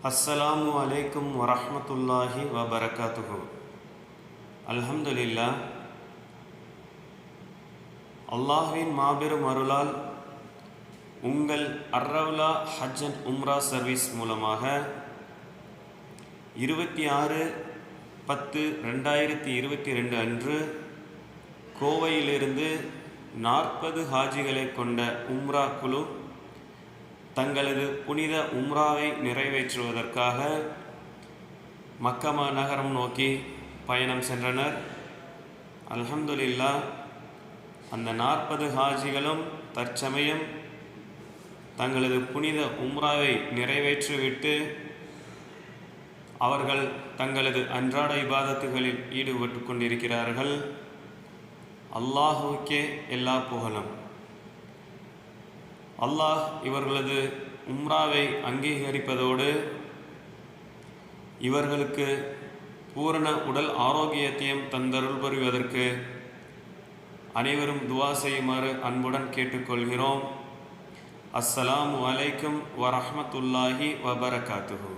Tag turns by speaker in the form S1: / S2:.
S1: அஸ்ஸலாமு அலைக்கும் வரஹ்மத்துல்லாஹி வபரகாத்துஹு. அல்ஹம்துலில்லாஹ். அல்லாஹ்வின் மாபெரும் அருளால் உங்கள் அர்ரவுலா ஹஜ் அண்ட் உம்ரா சர்வீஸ் மூலமாக 26/10/2022 அன்று கோவையிலிருந்து 40 ஹாஜிகளை கொண்ட உம்ரா குழு தங்களது புனித உம்ராவை நிறைவேற்றுவதற்காக மக்கமா நகரம் நோக்கி பயணம் சென்றனர். அல்ஹம்துலில்லாஹ். அந்த 40 ஹாஜிகளும் தற்சமயம் தங்களது புனித உம்ராவை நிறைவேற்றிவிட்டு அவர்கள் தங்களது அன்றாட இபாதத்துகளில் ஈடுபட்டு கொண்டிருக்கிறார்கள். அல்லாஹுக்கே எல்லா புகழும். அல்லாஹ் இவர்களது உம்ராவை அங்கீகரிப்பதோடு இவர்களுக்கு பூரண உடல் ஆரோக்கியத்தையும் தந்தருள் புரிவதற்கு அனைவரும் துவா செய்யுமாறு அன்புடன் கேட்டுக்கொள்கிறோம். அஸ்ஸலாமு அலைக்கும் வரஹ்மத்துல்லாஹி வபரகாத்துஹு.